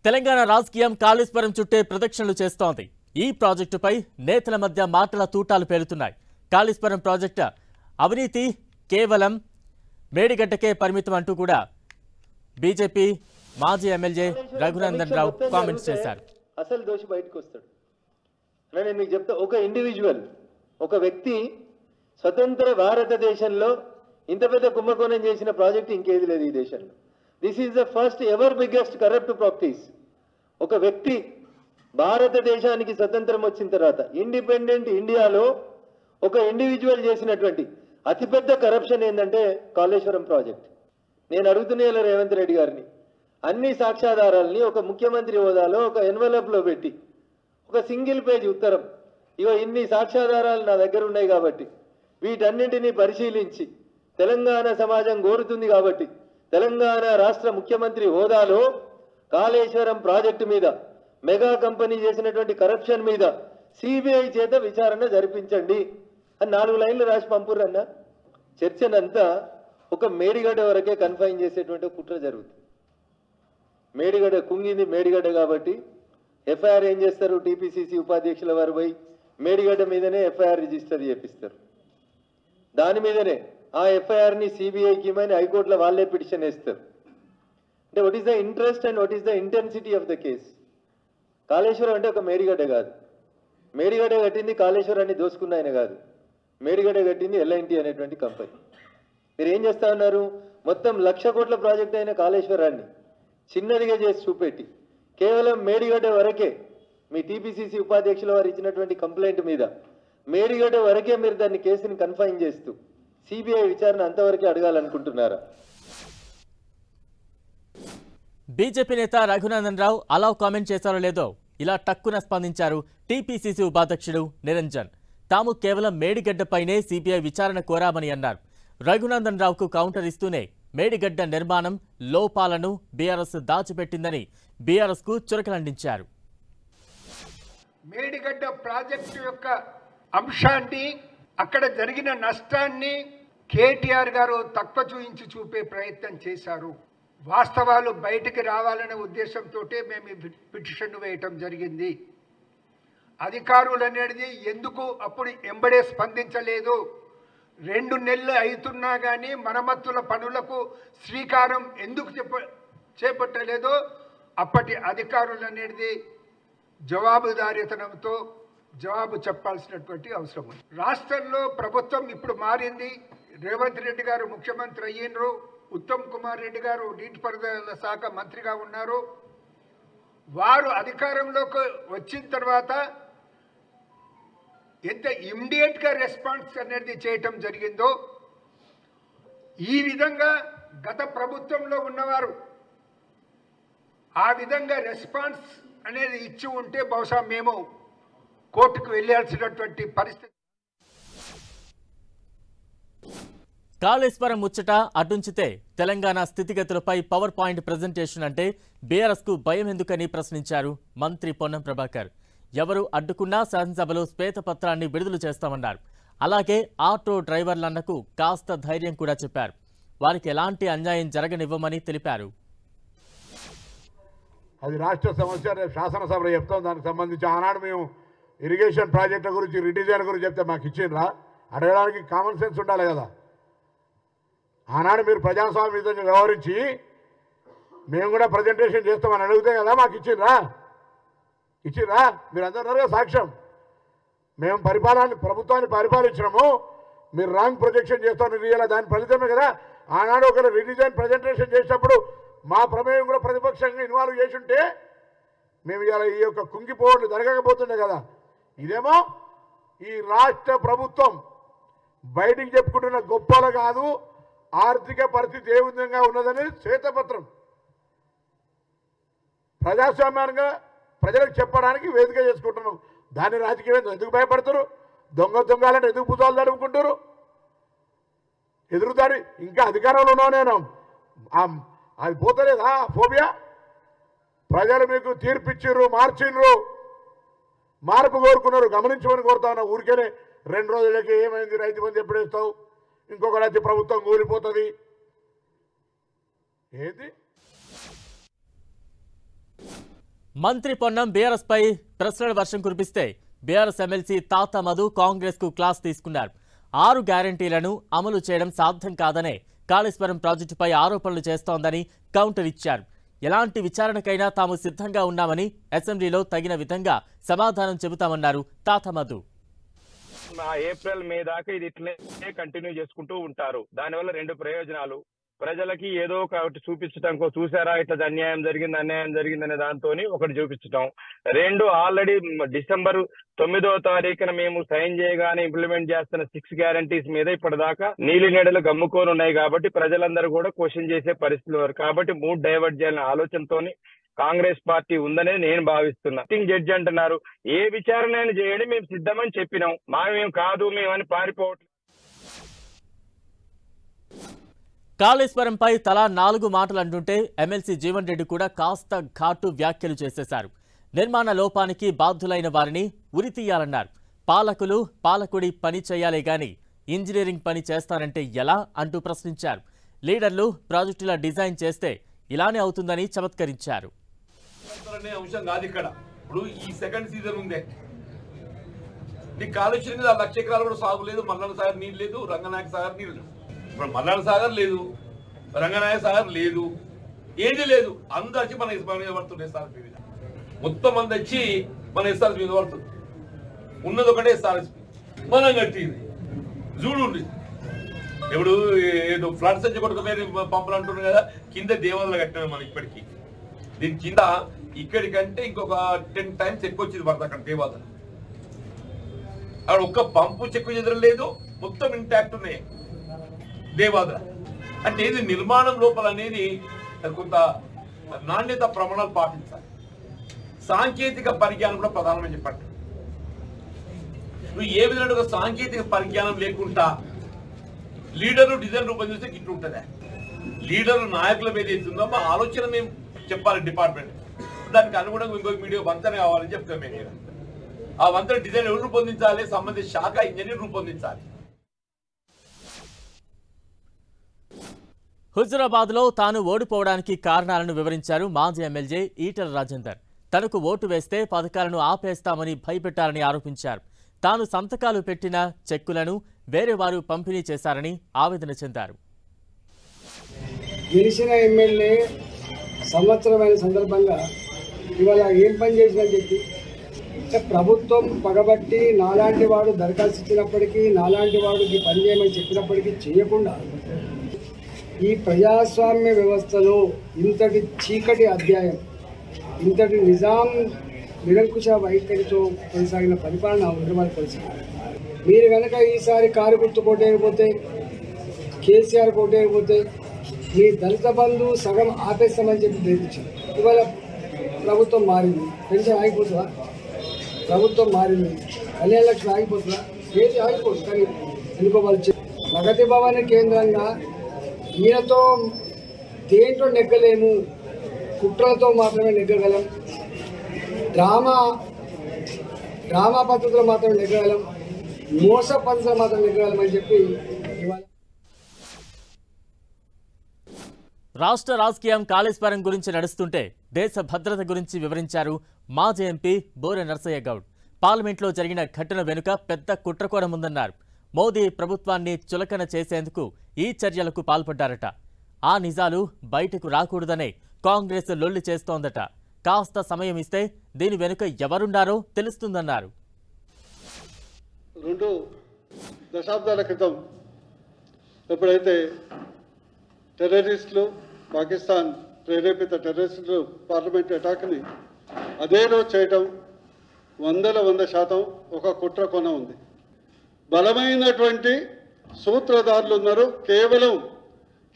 తెలంగాణ రాజకీయం కాళేశ్వరం చుట్టే ప్రదక్షిణలు చేస్తోంది. ఈ ప్రాజెక్టుపై నేతల మధ్య మాటల తూటాలు పేలుతున్నాయి. కాళేశ్వరం ప్రాజెక్టు అవినీతి కేవలం మేడిగడ్డకే పరిమితం అంటూ కూడా బీజేపీ మాజీ ఎమ్మెల్యే రఘునందన్ రావు కామెంట్స్ చేశారు. అసలు దోషి బయటకు వస్తాడు. నేను మీకు చెప్తా, ఒక ఇండివిజువల్, ఒక వ్యక్తి స్వతంత్ర భారతదేశంలో ఇంత పెద్ద కుంభకోణం చేసిన ప్రాజెక్ట్ ఇంకేది లేదు ఈ దేశంలో. This is the first ever biggest corrupt practice. ఒక వ్యక్తి భారతదేశానికి స్వతంత్రం వచ్చిన తర్వాత ఇండిపెండెంట్ ఇండియాలో ఒక ఇండివిజువల్ చేసినటువంటి అతిపెద్ద కరప్షన్ ఏంటంటే కాళేశ్వరం ప్రాజెక్ట్. నేను అడుగుతున్నా రేవంత్ రెడ్డి గారిని, అన్ని సాక్ష్యాధారాలని ఒక ముఖ్యమంత్రి హోదాలో ఒక ఎన్వలప్లో పెట్టి ఒక సింగిల్ పేజ్ ఉత్తరం, ఇగో ఇన్ని సాక్ష్యాధారాలు నా దగ్గర ఉన్నాయి కాబట్టి వీటన్నింటినీ పరిశీలించి తెలంగాణ సమాజం కోరుతుంది కాబట్టి తెలంగాణ రాష్ట్ర ముఖ్యమంత్రి హోదాలో కాళేశ్వరం ప్రాజెక్టు మీద మెగా కంపెనీ చేసినటువంటి కరప్షన్ మీద సిబిఐ చేత విచారణ జరిపించండి అని 4 లైన్లు రాసి పంపురన్న. చర్చనంతా ఒక మేడిగడ్డ వరకే కన్ఫైన్ చేసేటువంటి కుట్ర జరుగుతుంది. మేడిగడ్డ కుంగింది మేడిగడ్డ కాబట్టి ఎఫ్ఐఆర్ ఏం చేస్తారు, టీపీసీసీ ఉపాధ్యక్షుల వారు పోయి మేడిగడ్డ మీదనే ఎఫ్ఐఆర్ రిజిస్టర్ చేపిస్తారు. దాని మీదనే ఆ ఎఫ్ఐఆర్ని సిబిఐకి ఇమని హైకోర్టులో వాళ్ళే పిటిషన్ వేస్తారు. అంటే what is the interest and what is the intensity of the case. Kaleshwaram అంటే ఒక మేడిగడ్డ కాదు. మేడిగడ్డ కట్టింది కాళేశ్వరాన్ని దోసుకున్న ఆయన కాదు. మేడిగడ్డ కట్టింది ఎల్ఐన్టీ అనేటువంటి కంపెనీ. మీరు ఏం చేస్తా ఉన్నారు, మొత్తం 1,00,000 కోట్ల ప్రాజెక్ట్ అయిన కాళేశ్వరాన్ని చిన్నదిగా చేసి చూపెట్టి కేవలం మేడిగడ్డ వరకే మీ టీపీసీసీ ఉపాధ్యక్షుల వారు ఇచ్చినటువంటి కంప్లైంట్ మీద మేడిగడ్డ వరకే మీరు దాన్ని కేసుని కన్ఫైన్ చేస్తూ సిబిఐ విచారణ అంతవరకే అడగాలనుకుంటున్నారా? బీజేపీ నేత రఘునందన్ రావు అలా కామెంట్ చేశారో లేదో ఇలా టక్కున స్పందించారు టీపీసీసీ ఉపాధ్యక్షుడు నిరంజన్. తాము కేవలం మేడిగడ్డపైనే సిబిఐ విచారణ కోరామని అన్నారు. రఘునందన్ రావుకు కౌంటర్ ఇస్తూనే మేడిగడ్డ నిర్మాణం లోపాలను బీఆర్ఎస్ దాచిపెట్టిందని బీఆర్ఎస్ కు చురకలండించారు. మేడిగడ్డ ప్రాజెక్టు యొక్క అంశాన్ని, అక్కడ జరిగిన నష్టాన్ని కేటీఆర్ గారు తక్కువ చూయించి చూపే ప్రయత్నం చేశారు. వాస్తవాలు బయటికి రావాలనే ఉద్దేశంతో మేము ఈ పిటిషన్ వేయటం జరిగింది. అధికారులు అనేది ఎందుకు అప్పుడు ఎంబడే స్పందించలేదు? 2 నెలలు అవుతున్నా కానీ మరమ్మతుల పనులకు శ్రీకారం ఎందుకు చేపట్టలేదో అప్పటి అధికారులు అనేది జవాబుదారీతనంతో జవాబు చెప్పాల్సినటువంటి అవసరం ఉంది. రాష్ట్రంలో ప్రభుత్వం ఇప్పుడు మారింది. రేవంత్ రెడ్డి గారు ముఖ్యమంత్రి అయ్యిండ్రు. ఉత్తమ్ కుమార్ రెడ్డి గారు నీటిపారుదల శాఖ మంత్రిగా ఉన్నారు. వారు అధికారంలోకి వచ్చిన తర్వాత ఎంత ఇమ్మీడియట్గా రెస్పాన్స్ అనేది చేయటం జరిగిందో, ఈ విధంగా గత ప్రభుత్వంలో ఉన్నవారు ఆ విధంగా రెస్పాన్స్ అనేది ఇచ్చి ఉంటే బహుశా మేము కోర్టుకు వెళ్లాల్సినటువంటి పరిస్థితి. కాళేశ్వరం ముచ్చట అటుంచితే తెలంగాణ స్థితిగతులపై పవర్ పాయింట్ ప్రజెంటేషన్ అంటే బీఆర్ఎస్ కు భయం ఎందుకని ప్రశ్నించారు మంత్రి పొన్నం ప్రభాకర్. ఎవరు అడ్డుకున్నా శాసనసభలో శ్వేతపత్రాన్ని విడుదల చేస్తామన్నారు. అలాగే ఆటో డ్రైవర్లన్నకు కాస్త ధైర్యం కూడా చెప్పారు. వారికి ఎలాంటి అన్యాయం జరగనివ్వమని తెలిపారు. అది రాష్ట్ర సమస్య, శాసనసభలో చెప్తాం. దానికి సంబంధించి ఆనాడు మేము ఇరిగేషన్ ప్రాజెక్టుల గురించి, రిడిజైన్ గురించి చెప్తే మాకు ఇచ్చిండ్రా? అడగడానికి కామన్ సెన్స్ ఉండాలి కదా. ఆనాడు మీరు ప్రజాస్వామ్యంగా వ్యవహరించి మేము కూడా ప్రజెంటేషన్ చేస్తామని అడిగితే కదా మాకు ఇచ్చిండ్రా? మీరు అందరూ సాక్ష్యం. మేము ప్రభుత్వాన్ని పరిపాలించినాము, మీరు రాంగ్ ప్రొజెక్షన్ చేస్తామని రియల్ దాని ఫలితమే కదా. ఆనాడు ఒకరు రిడిజైన్ ప్రజెంటేషన్ చేసినప్పుడు మా ప్రమేయం కూడా ప్రతిపక్షంగా ఇన్వాల్వ్ చేసి ఉంటే మేము ఇలా ఈ యొక్క కుంగిపోవడం జరగకపోతుండే కదా. ఇదేమో ఈ రాష్ట్ర ప్రభుత్వం బయటికి చెప్పుకుంటున్న గొప్పలు కాదు, ఆర్థిక పరిస్థితి ఏ విధంగా ఉన్నదని శ్వేతపత్రం ప్రజాస్వామ్యంగా ప్రజలకు చెప్పడానికి వేదిక చేసుకుంటున్నాం. దాన్ని రాజకీయం ఎందుకు భయపడతారు? దొంగలంటే ఎందుకు భుజాలు తడుపుకుంటారు? ఎదురుదాడి ఇంకా అధికారంలో ఉన్నావు నేను, అది పోతలేదా ఫోబియా? ప్రజలు మీకు తీర్పిచ్చిర్రు, మార్పు కోరుకున్నారు, గమనించమని కోరుతా ఉన్నా. ఊరికేనే 2 రోజులకి ఏమైంది, రైతు బంధు ఎప్పుడు వేస్తావు, ఇంకొకటి అయితే ప్రభుత్వం కూలిపోతుంది ఏంది? మంత్రి పొన్నం బీఆర్ఎస్ పై ప్రశ్నల వర్షం కురిపిస్తే బీఆర్ఎస్ ఎమ్మెల్సీ తాత మధు కాంగ్రెస్ కు క్లాస్ తీసుకున్నారు. 6 గ్యారంటీలను అమలు చేయడం సాధ్యం కాదనే కాళేశ్వరం ప్రాజెక్టుపై ఆరోపణలు చేస్తోందని కౌంటర్ ఇచ్చారు. ఎలాంటి విచారణకైనా తాము సిద్ధంగా ఉన్నామని అసెంబ్లీలో తగిన విధంగా సమాధానం చెబుతామన్నారు తాత మధు. ఏప్రిల్ మే దాకా ఇది ఇట్లే కంటిన్యూ చేసుకుంటూ ఉంటారు. దానివల్ల 2 ప్రయోజనాలు. ప్రజలకి ఏదో ఒకటి చూపించటం, చూసారా ఇట్లా అన్యాయం జరిగిందనే దాంతో ఒకటి చూపించటం. 2 ఆల్రెడీ డిసెంబర్ 9వ తారీఖున మేము సైన్ చేయగానే ఇంప్లిమెంట్ చేస్తున్న 6 గ్యారంటీస్ మీద ఇప్పటిదాకా నీలి నీడలు గమ్ముకొని ఉన్నాయి. కాబట్టి ప్రజలందరూ కూడా క్వశ్చన్ చేసే పరిస్థితులు వారు. కాబట్టి మూడ్ డైవర్ట్ చేయాలనే ఆలోచనతోని కాంగ్రెస్ పార్టీ ఉందనే నేను భావిస్తున్నా. సిట్టింగ్ జడ్జి అంటున్నారు ఏ విచారణ చేయండి మేము సిద్ధమని చెప్పినాం, మేము కాదు మేమని పారిపోవట్లేదు. కాళేశ్వరంపై తలా 4 మాటలు అంటుంటే ఎమ్మెల్సీ జీవన్ రెడ్డి కూడా కాస్త ఘాటు వ్యాఖ్యలు చేసేశారు. నిర్మాణ లోపానికి బాధ్యులైన వారిని ఉరితీయాలన్నారు. పాలకులు పాలకుడి పని చేయాలే గాని ఇంజనీరింగ్ పని చేస్తారంటే ఎలా అంటూ ప్రశ్నించారు. లీడర్లు ప్రాజెక్టుల డిజైన్ చేస్తే ఇలానే అవుతుందని చమత్కరించారు. అంశం కాదు ఇక్కడ. ఇప్పుడు ఈ సెకండ్ సీజన్ ఉందే నీ కాళేశ్వరం మీద 1,00,000 ఎకరాలు కూడా సాగు లేదు. మల్లన్న సాగర్ నీళ్ళు లేదు, రంగనాయక సాగర్ నీళ్ళు లేదు. ఇప్పుడు మల్లన్న సాగర్ లేదు, రంగనాయక సాగర్ లేదు, ఏది లేదు. అందరూ వచ్చి మన మీద పడుతుంది. ఎస్ఆర్ఎస్పీ మీద మొత్తం మంది వచ్చి మన ఎస్ఆర్ఎస్పీ మీద పడుతుంది. ఉన్నది ఒకటే ఎస్ఆర్ఎస్పీ మనం కట్టింది చూడు. ఇప్పుడు ఏదో ఫ్లడ్స్ వచ్చి కొడుకుపోయి పంపులు అంటున్నారు కదా, కింద దేవాలయాలు కట్టినాం మనం ఇప్పటికీ. దీని కింద ఇక్కడికంటే ఇంకొక 10 times ఎక్కువ వచ్చింది పడుతుంది అక్కడ దేవాలయం. అక్కడ ఒక్క పంపు చెక్కు చెదరం లేదు, మొత్తం ఇంటాక్ట్ ఉన్నాయి దేవాలయ. అంటే ఇది నిర్మాణం లోపల అనేది కొంత నాణ్యత ప్రమాణాలు పాటించాలి. సాంకేతిక పరిజ్ఞానం కూడా ప్రధానమని చెప్పండి. నువ్వు ఏ విధంగా సాంకేతిక పరిజ్ఞానం లేకుండా లీడర్లు డిజైన్ రూపొందిస్తే ఇట్లా ఉంటుందా? లీడర్లు నాయకుల మీద ఏతుందో మా ఆలోచన మేము చెప్పాలి డిపార్ట్మెంట్. దానికి అనుగుణంగా ఇంకొక మీడియా వంతన కావాలని చెప్తాం మేము. ఆ వంతన డిజైన్ ఎవరు రూపొందించాలి? సంబంధిత శాఖ ఇంజనీర్ రూపొందించాలి. హుజురాబాద్ లో తాను ఓడిపోవడానికి కారణాలను వివరించారు మాజీ ఎమ్మెల్యే ఈటెల రాజేందర్. తనకు ఓటు వేస్తే పథకాలను ఆపేస్తామని భయపెట్టారని ఆరోపించారు. తాను సంతకాలు పెట్టిన చెక్కులను వేరే వారు పంపిణీ చేశారని ఆవేదన చెందారు. గెలిచిన ఎమ్మెల్యే సంవత్సరమైన సందర్భంగా ఇవాళ ఏం పని చేసిందని చెప్పి ప్రభుత్వం పగబట్టి నాలాంటి వాడు దరఖాస్తు ఇచ్చినప్పటికీ, నాలాంటి వాడికి పని చేయమని చెప్పినప్పటికీ చేయకుండా ఈ ప్రజాస్వామ్య వ్యవస్థలో ఇంతటి చీకటి అధ్యాయం, ఇంతటి నిజాం నిరంకుశ వైఖరితో కొనసాగిన పరిపాలన హైదరాబాద్ కొనసాగింది. మీరు కనుక ఈసారి కారు గుర్తు కోటేయకపోతే, కేసీఆర్ కోటేయకపోతే మీ దళిత బంధు సగం ఆపేస్తామని చెప్పి బెదిరించారు. ఇవాళ ప్రభుత్వం మారింది, పెన్షన్ ఆగిపోతుందా? ప్రభుత్వం మారింది, కళ్యాణ లక్ష్మి ఆగిపోతుందా? ఏది ఆగిపోతుంది. కానీ ఎందుకో వాళ్ళు ప్రగతి భవన్ కేంద్రంగా ఈయనతో దేంట్లో నెగ్గలేము, కుట్రలతో మాత్రమే నెగ్గగలం, డ్రామా పద్ధతిలో మాత్రమే నెగ్గగలం, మోస పద్ధతిలో మాత్రం నెగ్గగలం అని చెప్పి ఇవాళ రాష్ట్ర రాజకీయం కాళేశ్వరం గురించి నడుస్తుంటే దేశ భద్రత గురించి వివరించారు మాజీ ఎంపీ బోరె నరసయ్య గౌడ్. పార్లమెంట్లో జరిగిన ఘటన వెనుక పెద్ద కుట్ర కూడా ఉందన్నారు. మోదీ ప్రభుత్వాన్ని చులకన చేసేందుకు ఈ చర్యలకు పాల్పడ్డారట. ఆ నిజాలు బయటకు రాకూడదనే కాంగ్రెస్ లొల్లి చేస్తోందట. కాస్త సమయం ఇస్తే దీని వెనుక ఎవరున్నారో తెలుస్తుందన్నారు. 2 దశాబ్దాల క్రితం ఎప్పుడైతే టెర్రరిస్టులు, పాకిస్తాన్ ప్రేరేపిత టెర్రరిస్టులు పార్లమెంట్ అటాక్ని అదే రోజు చేయటం 100% ఒక కుట్ర కొన ఉంది. బలమైనటువంటి సూత్రధారులు ఉన్నారు. కేవలం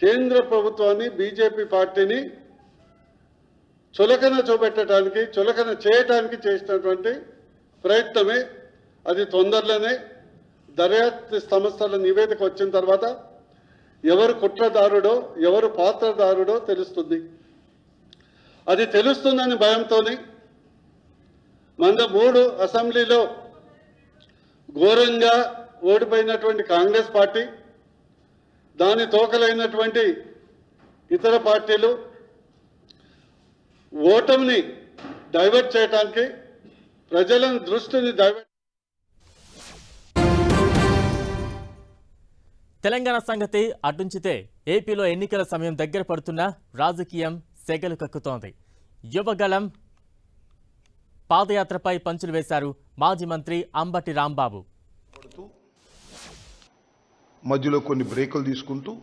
కేంద్ర ప్రభుత్వాన్ని, బీజేపీ పార్టీని చులకన చూపెట్టడానికి, చులకన చేయటానికి చేసినటువంటి ప్రయత్నమే. అది తొందరలోనే దర్యాప్తు సంస్థల నివేదిక వచ్చిన తర్వాత ఎవరు కుట్రదారుడో, ఎవరు పాత్రదారుడో తెలుస్తుంది. అది తెలుస్తుందని భయంతోనే మన 3 అసెంబ్లీలో ఘోరంగా ఓడిపోయినటువంటి కాంగ్రెస్ పార్టీ, దాని తోకలైనటువంటి ఇతర పార్టీలు ఓటమిని డైవర్ట్ చేయడానికి, ప్రజలను దృష్టిని డైవర్ట్. తెలంగాణ సంగతి అటుంచితే ఏపీలో ఎన్నికల సమయం దగ్గర పడుతున్నా రాజకీయం సెగలు కక్కుతోంది. యువగళం పాదయాత్రపై పంచులు వేశారు మాజీ మంత్రి అంబటి రాంబాబు. మధ్యలో కొన్ని బ్రేకులు తీసుకుంటూ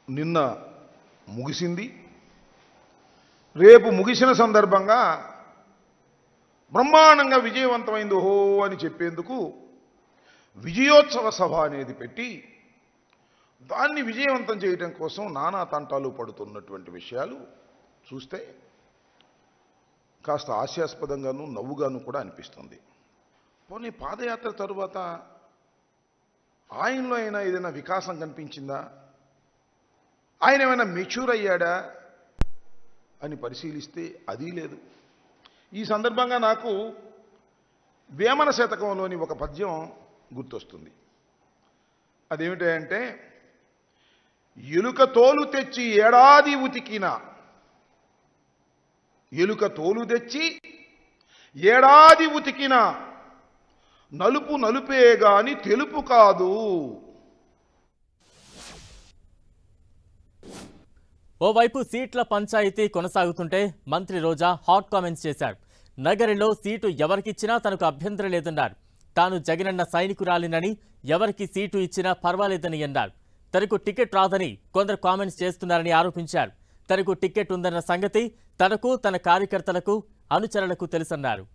నిన్న ముగిసింది. రేపు ముగిసిన సందర్భంగా బ్రహ్మాండంగా విజయవంతమైంది ఓహో అని చెప్పేందుకు విజయోత్సవ సభ అనేది పెట్టి దాన్ని విజయవంతం చేయడం కోసం నానా తంటాలు పడుతున్నటువంటి విషయాలు చూస్తే కాస్త హాస్యాస్పదంగాను నవ్వుగాను కూడా అనిపిస్తుంది. పోనీ పాదయాత్ర తరువాత ఆయనలో అయినా ఏదైనా వికాసం కనిపించిందా, ఆయన ఏమైనా మెచ్యూర్ అయ్యాడా అని పరిశీలిస్తే అది లేదు. ఈ సందర్భంగా నాకు వేమన శతకంలోని ఒక పద్యం గుర్తొస్తుంది. అదేమిటంటే, ఎలుక తోలు తెచ్చి ఏడాది ఉతికిన, ఎలుక తోలు తెచ్చి ఏడాది ఉతికిన నలుపు నలుపే గాని తెలుపు కాదు. ఓవైపు సీట్ల పంచాయతీ కొనసాగుతుంటే మంత్రి రోజా హాట్ కామెంట్స్ చేశారు. నగరిలో సీటు ఎవరికిచ్చినా తనకు అభ్యంతరం లేదన్నారు. తాను జగనన్న సైనికురాలినని ఎవరికి సీటు ఇచ్చినా పర్వాలేదని అన్నారు. తనకు టికెట్ రాదని కొందరు కామెంట్స్ చేస్తున్నారని ఆరోపించారు. తనకు టికెట్ ఉందన్న సంగతి తనకు, తన కార్యకర్తలకు, అనుచరులకు తెలుసన్నారు.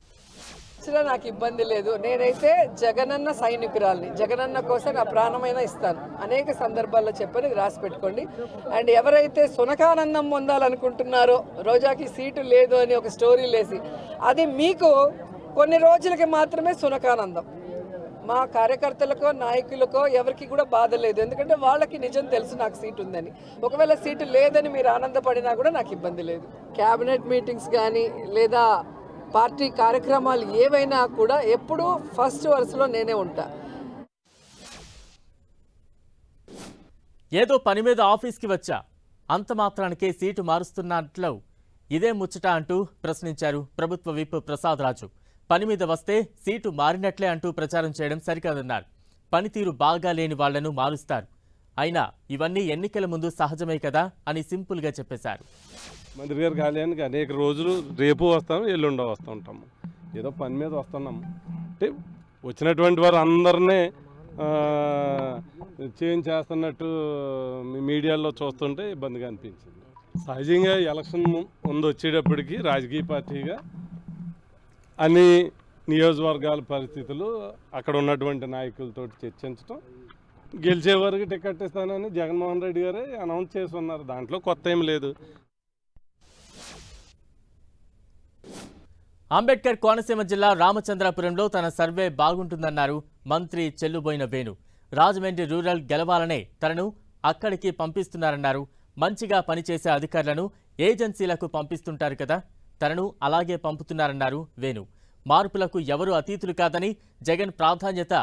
నాకు ఇబ్బంది లేదు. నేనైతే జగనన్న సైనికురాలిని. జగనన్న కోసం నా ప్రాణమైనా ఇస్తాను. అనేక సందర్భాల్లో చెప్పని రాసి పెట్టుకోండి. అండ్ ఎవరైతే సునకానందం పొందాలనుకుంటున్నారో రోజాకి సీటు లేదు అని ఒక స్టోరీ లేసి, అది మీకు కొన్ని రోజులకి మాత్రమే సునకానందం. మా కార్యకర్తలకో నాయకులకో ఎవరికి కూడా బాధ లేదు. ఎందుకంటే వాళ్ళకి నిజం తెలుసు నాకు సీటు ఉందని. ఒకవేళ సీటు లేదని మీరు ఆనందపడినా కూడా నాకు ఇబ్బంది లేదు. క్యాబినెట్ మీటింగ్స్ కానీ లేదా పార్టీ కార్యక్రమాలు ఏవైనా కూడా ఎప్పుడూ ఫస్ట్ వరుసలో నేనే ఉంటా. ఏదో పని మీద ఆఫీస్కి వచ్చా, అంత మాత్రానికే సీటు మారుస్తున్నట్లు ఇదే ముచ్చట అంటూ ప్రశ్నించారు ప్రభుత్వ విప్ ప్రసాద్ రాజు. పని మీద వస్తే సీటు మారినట్లే అంటూ ప్రచారం చేయడం సరికాదన్నారు. పనితీరు బాగా లేని వాళ్లను మారుస్తారు. అయినా ఇవన్నీ ఎన్నికల ముందు సహజమే కదా అని సింపుల్గా చెప్పేశారు. మంత్రి గారు కార్యాలయానికి అనేక రోజులు రేపు వస్తాము, ఎల్లుండో వస్తూ ఉంటాము. ఏదో పని మీద వస్తున్నాము అంటే వచ్చినటువంటి వారు అందరినీ చేంజ్ చేస్తున్నట్టు మీడియాలో చూస్తుంటే ఇబ్బందిగా అనిపించింది. సహజంగా ఎలక్షన్ ముందు వచ్చేటప్పటికి రాజకీయ పార్టీగా అన్ని నియోజకవర్గాల పరిస్థితులు అక్కడ ఉన్నటువంటి నాయకులతో చర్చించడం, గెలిచే వరకు టికెట్ ఇస్తానని జగన్మోహన్ రెడ్డి గారే అనౌన్స్ చేసి ఉన్నారు. దాంట్లో కొత్త ఏం లేదు. అంబేద్కర్ కోనసీమ జిల్లా రామచంద్రాపురంలో తన సర్వే బాగుంటుందన్నారు మంత్రి చెల్లుబోయిన వేణు. రాజమండ్రి రూరల్ గెలవాలనే తనను అక్కడికి పంపిస్తున్నారన్నారు. మంచిగా పనిచేసే అధికారులను ఏజెన్సీలకు పంపిస్తుంటారు కదా, తనను అలాగే పంపుతున్నారన్నారు వేణు. మార్పులకు ఎవరూ అతీతులు కాదని, జగన్ ప్రాధాన్యత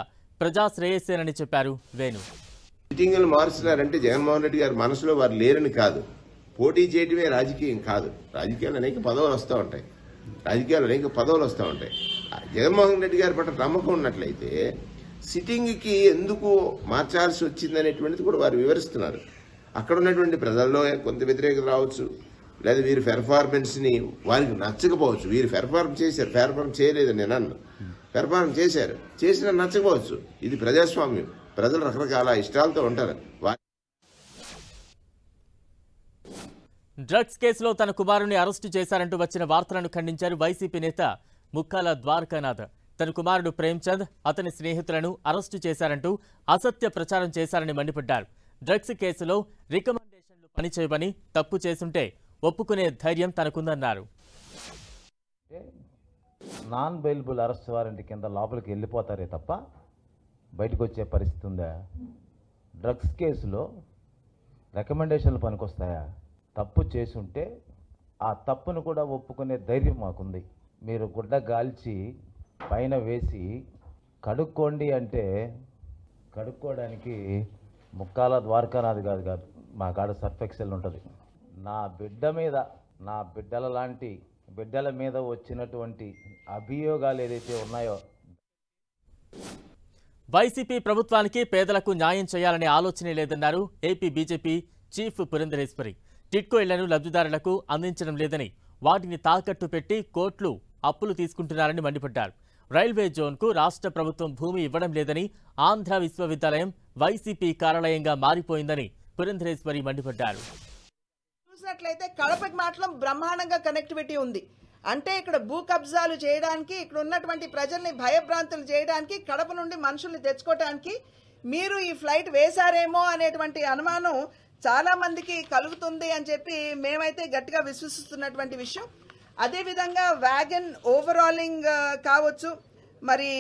ప్రజాశ్రేయస్సేనని చెప్పారు వేణు. సిట్టింగులు మారుస్తున్నారంటే జగన్మోహన్ రెడ్డి గారి మనసులో వారు లేరని కాదు. పోటీ చేయడమే రాజకీయం కాదు. రాజకీయాలు అనేక పదవులు వస్తూ ఉంటాయి. జగన్మోహన్ రెడ్డి గారి పట్ల నమ్మకం ఉన్నట్లయితే సిట్టింగ్కి ఎందుకు మార్చాల్సి వచ్చిందనేటువంటిది కూడా వారు వివరిస్తున్నారు. అక్కడ ఉన్నటువంటి ప్రజల్లో కొంత వ్యతిరేకత రావచ్చు, లేదా వీరి పెర్ఫార్మెన్స్ని వారికి నచ్చకపోవచ్చు. వీరు పెర్ఫార్మ్ చేయలేదని నేను అన్నా. పెర్ఫార్మ్ చేసినా నచ్చకపోవచ్చు. ఇది ప్రజాస్వామ్యం. ప్రజలు రకరకాల ఇష్టాలతో ఉంటారు. డ్రగ్స్ కేసులో తన కుమారుని అరెస్టు చేశారంటూ వచ్చిన వార్తలను ఖండించారు వైసీపీ నేత ముక్కాల ద్వారకానాథ్. తన కుమారుడు ప్రేమ్చంద్, అతని స్నేహితులను అరెస్టు చేశారంటూ అసత్య ప్రచారం చేశారని మండిపడ్డారు. డ్రగ్స్ కేసులో రికమెండేషన్లు పనిచేయవని, తప్పు చేసుంటే ఒప్పుకునే ధైర్యం తనకుందన్నారు. నాన్ బెయిలబుల్ అరెస్ట్ వారెంట్ కింద లోపలికి వెళ్ళిపోతారే తప్ప బయటకు వచ్చే పరిస్థితి ఉందా? డ్రగ్స్ కేసులో రికమెండేషన్లు పనికొస్తాయా? తప్పు చేసుంటే ఆ తప్పును కూడా ఒప్పుకునే ధైర్యం మాకుంది. మీరు గుడ్డ గాల్చి పైన వేసి కడుక్కోండి అంటే కడుక్కోవడానికి ముక్కాల ద్వారకానాథ్ కాదు, మా కాడ సర్ఫ్ ఎక్సెల్ ఉంటుంది. నా బిడ్డ మీద నా బిడ్డల మీద వచ్చినటువంటి అభియోగాలు ఏదైతే ఉన్నాయో వైసీపీ ప్రభుత్వానికి పేదలకు న్యాయం చేయాలనే ఆలోచనే లేదన్నారు AP BJP chief Purandeswari. TIDCO ఇళ్లను లబ్ధిదారులకు అందించడం లేదని, వాటిని తాకట్టు పెట్టి కోట్లు అప్పులు తీసుకుంటున్నారని మండిపడ్డారు. రైల్వే జోన్కు రాష్ట్ర ప్రభుత్వం భూమి ఇవ్వడం లేదని, ఆంధ్ర విశ్వవిద్యాలయం వైసీపీ కార్యాలయంగా మారిపోయిందని పురంధరేశ్వరి మండిపడ్డారు. చూసినట్లయితే కడపకి మాత్రం బ్రహ్మాండంగా కనెక్టివిటీ ఉంది. అంటే ఇక్కడ భూ కబ్జాలు చేయడానికి, ఇక్కడ ఉన్నటువంటి ప్రజల్ని భయభ్రాంతులు చేయడానికి, కడప నుండి మనుషుల్ని తెచ్చుకోవడానికి మీరు ఈ ఫ్లైట్ వేశారేమో అనేటువంటి అనుమానం చాలా మందికి కలుగుతుంది అని చెప్పి మేమైతే గట్టిగా విశ్వసిస్తున్నటువంటి విషయం. అదేవిధంగా వ్యాగన్ ఓవరాలింగ్ కావచ్చు, మరి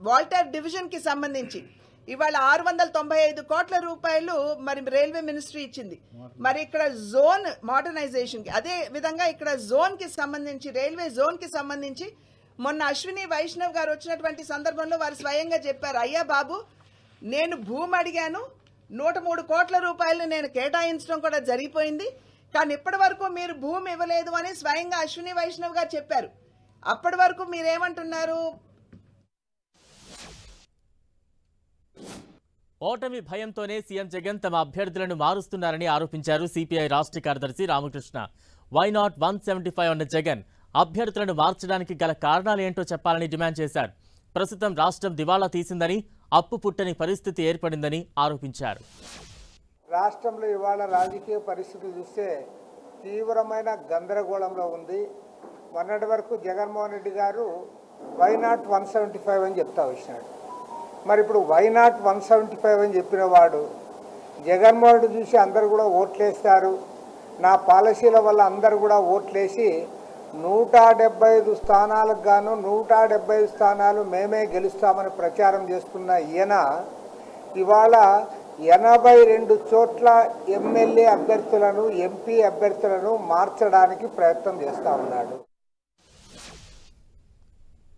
వాల్టర్ డివిజన్కి సంబంధించి ఇవాళ 695 కోట్ల రూపాయలు మరి రైల్వే మినిస్ట్రీ ఇచ్చింది. మరి ఇక్కడ జోన్ మోడర్నైజేషన్కి, అదే విధంగా ఇక్కడ జోన్కి సంబంధించి, రైల్వే జోన్కి సంబంధించి మొన్న అశ్విని వైష్ణవ్ గారు వచ్చినటువంటి సందర్భంలో వారు స్వయంగా చెప్పారు, అయ్యా బాబు నేను భూమి అడిగాను, 103 కోట్ల రూపాయలు నేను కేటాయించడం కూడా జరిగిపోయింది, కానీ ఇప్పటి వరకు మీరు భూమి ఇవ్వలేదు అని స్వయంగా అశ్విని వైష్ణవ్ గారు చెప్పారు. అప్పటి వరకు మీరేమంటున్నారు? ఓటమి భయంతోనే సీఎం జగన్ తమ అభ్యర్థులను మారుస్తున్నారని ఆరోపించారు సిపిఐ రాష్ట్ర కార్యదర్శి రామకృష్ణ. వై నాట్ 175 అన్న జగన్ అభ్యర్థులను మార్చడానికి గల కారణాలేంటో చెప్పాలని డిమాండ్ చేశారు. ప్రస్తుతం రాష్ట్రం దివాళా తీసిందని, అప్పు పుట్టని పరిస్థితి ఏర్పడిందని ఆరోపించారు. రాష్ట్రంలో ఇవాళ రాజకీయ పరిస్థితులు చూస్తే తీవ్రమైన గందరగోళంలో ఉంది. మొన్నటి వరకు జగన్మోహన్ రెడ్డి గారు వై నాట్ 175 అని చెప్తా వచ్చినాడు. మరి ఇప్పుడు వై నాట్ 175 అని చెప్పిన వాడు జగన్మోహన్ రెడ్డి చూసి అందరు కూడా ఓట్లేస్తారు, నా పాలసీల వల్ల అందరు కూడా ఓట్లేసి 175 స్థానాలకు గాను 175 స్థానాలు మేమే గెలుస్తామని ప్రచారం చేస్తున్న ఈయన ఇవాళ 82 చోట్ల ఎమ్మెల్యే అభ్యర్థులను, ఎంపీ అభ్యర్థులను మార్చడానికి ప్రయత్నం చేస్తూ ఉన్నాడు.